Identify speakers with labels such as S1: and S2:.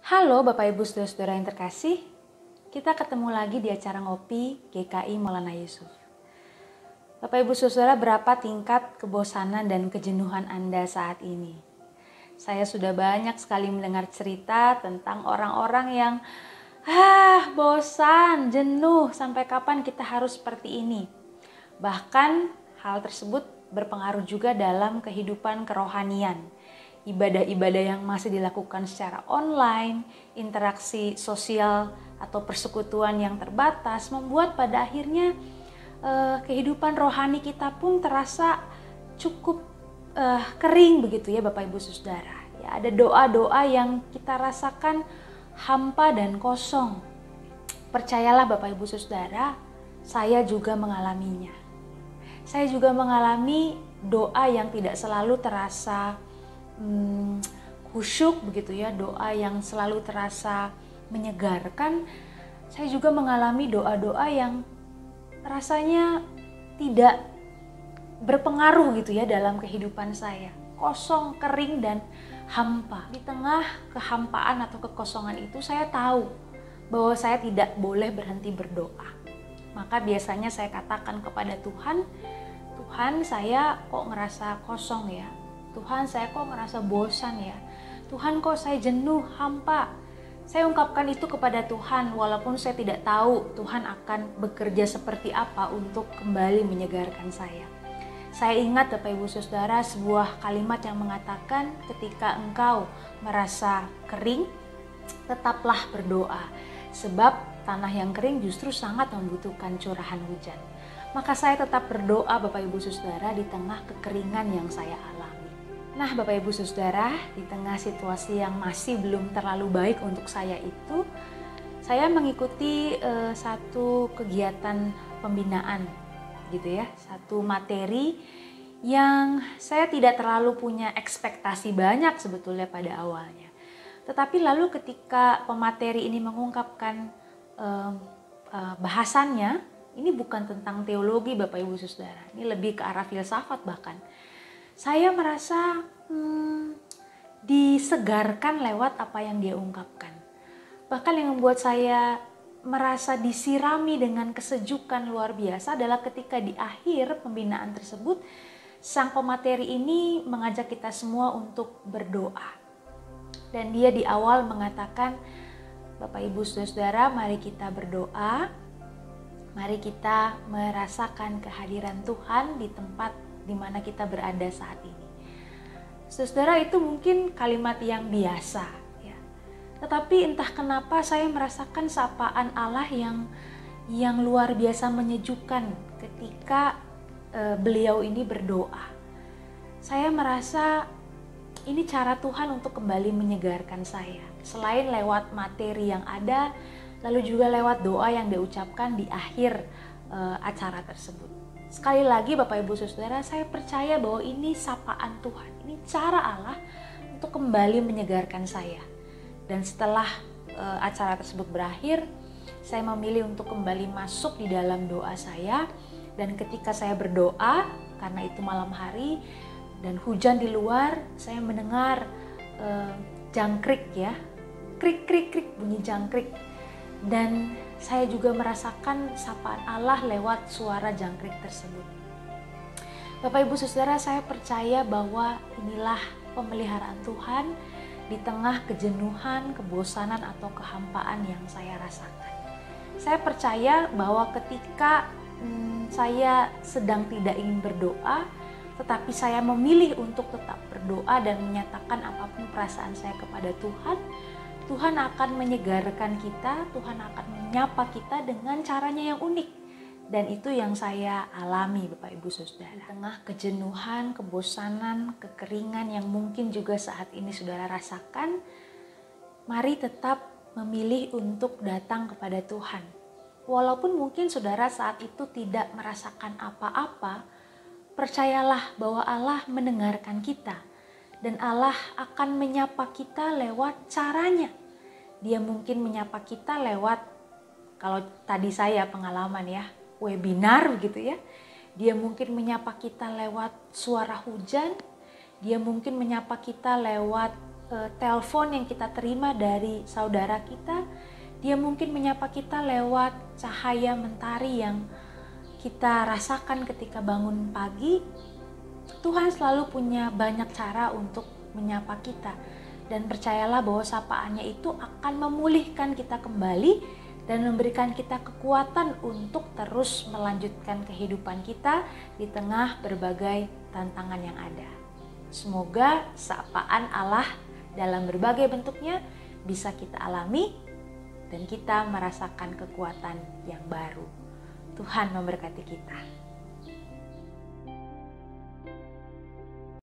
S1: Halo Bapak Ibu Saudara-saudara yang terkasih, kita ketemu lagi di acara ngopi GKI Maulana Yusuf. Bapak Ibu Saudara, berapa tingkat kebosanan dan kejenuhan Anda saat ini? Saya sudah banyak sekali mendengar cerita tentang orang-orang yang bosan, jenuh, sampai kapan kita harus seperti ini. Bahkan hal tersebut berpengaruh juga dalam kehidupan kerohanian. Ibadah-ibadah yang masih dilakukan secara online, interaksi sosial atau persekutuan yang terbatas membuat pada akhirnya kehidupan rohani kita pun terasa cukup kering begitu ya Bapak Ibu Saudara. Ya, ada doa-doa yang kita rasakan hampa dan kosong. Percayalah Bapak Ibu Saudara, saya juga mengalaminya. Saya juga mengalami doa yang tidak selalu terasa khusyuk begitu ya, doa yang selalu terasa menyegarkan. Saya juga mengalami doa-doa yang rasanya tidak berpengaruh gitu ya dalam kehidupan saya, kosong, kering dan hampa. Di tengah kehampaan atau kekosongan itu saya tahu bahwa saya tidak boleh berhenti berdoa. Maka biasanya saya katakan kepada Tuhan, Tuhan, saya kok ngerasa kosong ya, Tuhan, saya kok ngerasa bosan ya, Tuhan, kok saya jenuh, hampa. Saya ungkapkan itu kepada Tuhan walaupun saya tidak tahu Tuhan akan bekerja seperti apa untuk kembali menyegarkan saya. Saya ingat Bapak Ibu Saudara sebuah kalimat yang mengatakan ketika engkau merasa kering, tetaplah berdoa. Sebab tanah yang kering justru sangat membutuhkan curahan hujan. Maka saya tetap berdoa Bapak Ibu Saudara di tengah kekeringan yang saya alami. Nah Bapak Ibu Saudara, di tengah situasi yang masih belum terlalu baik untuk saya itu, saya mengikuti satu kegiatan pembinaan gitu ya, satu materi yang saya tidak terlalu punya ekspektasi banyak sebetulnya pada awalnya. Tetapi lalu ketika pemateri ini mengungkapkan bahasannya, ini bukan tentang teologi Bapak Ibu Saudara, ini lebih ke arah filsafat bahkan. Saya merasa disegarkan lewat apa yang dia ungkapkan. Bahkan yang membuat saya merasa disirami dengan kesejukan luar biasa adalah ketika di akhir pembinaan tersebut, sang pemateri ini mengajak kita semua untuk berdoa. Dan dia di awal mengatakan, Bapak Ibu Saudara, mari kita berdoa, mari kita merasakan kehadiran Tuhan di tempat di mana kita berada saat ini. Saudara, itu mungkin kalimat yang biasa ya. Tetapi entah kenapa saya merasakan sapaan Allah yang luar biasa menyejukkan ketika beliau ini berdoa. Saya merasa ini cara Tuhan untuk kembali menyegarkan saya. Selain lewat materi yang ada, lalu juga lewat doa yang diucapkan di akhir acara tersebut. Sekali lagi Bapak Ibu Saudara, saya percaya bahwa ini sapaan Tuhan. Ini cara Allah untuk kembali menyegarkan saya. Dan setelah acara tersebut berakhir, saya memilih untuk kembali masuk di dalam doa saya. Dan ketika saya berdoa, karena itu malam hari dan hujan di luar, saya mendengar jangkrik ya. Krik krik krik, bunyi jangkrik. Dan saya juga merasakan sapaan Allah lewat suara jangkrik tersebut. Bapak Ibu Saudara, saya percaya bahwa inilah pemeliharaan Tuhan di tengah kejenuhan, kebosanan atau kehampaan yang saya rasakan. Saya percaya bahwa ketika saya sedang tidak ingin berdoa, tetapi saya memilih untuk tetap berdoa dan menyatakan apapun perasaan saya kepada Tuhan, Tuhan akan menyegarkan kita, Tuhan akan menyapa kita dengan caranya yang unik. Dan itu yang saya alami Bapak Ibu Saudara. Di tengah kejenuhan, kebosanan, kekeringan yang mungkin juga saat ini Saudara rasakan, mari tetap memilih untuk datang kepada Tuhan. Walaupun mungkin Saudara saat itu tidak merasakan apa-apa, percayalah bahwa Allah mendengarkan kita. Dan Allah akan menyapa kita lewat caranya. Dia mungkin menyapa kita lewat, kalau tadi saya pengalaman ya, webinar begitu ya. Dia mungkin menyapa kita lewat suara hujan. Dia mungkin menyapa kita lewat telepon yang kita terima dari saudara kita, dia mungkin menyapa kita lewat cahaya mentari yang kita rasakan ketika bangun pagi. Tuhan selalu punya banyak cara untuk menyapa kita. Dan percayalah bahwa sapaannya itu akan memulihkan kita kembali dan memberikan kita kekuatan untuk terus melanjutkan kehidupan kita di tengah berbagai tantangan yang ada. Semoga sapaan Allah dalam berbagai bentuknya bisa kita alami dan kita merasakan kekuatan yang baru. Tuhan memberkati kita.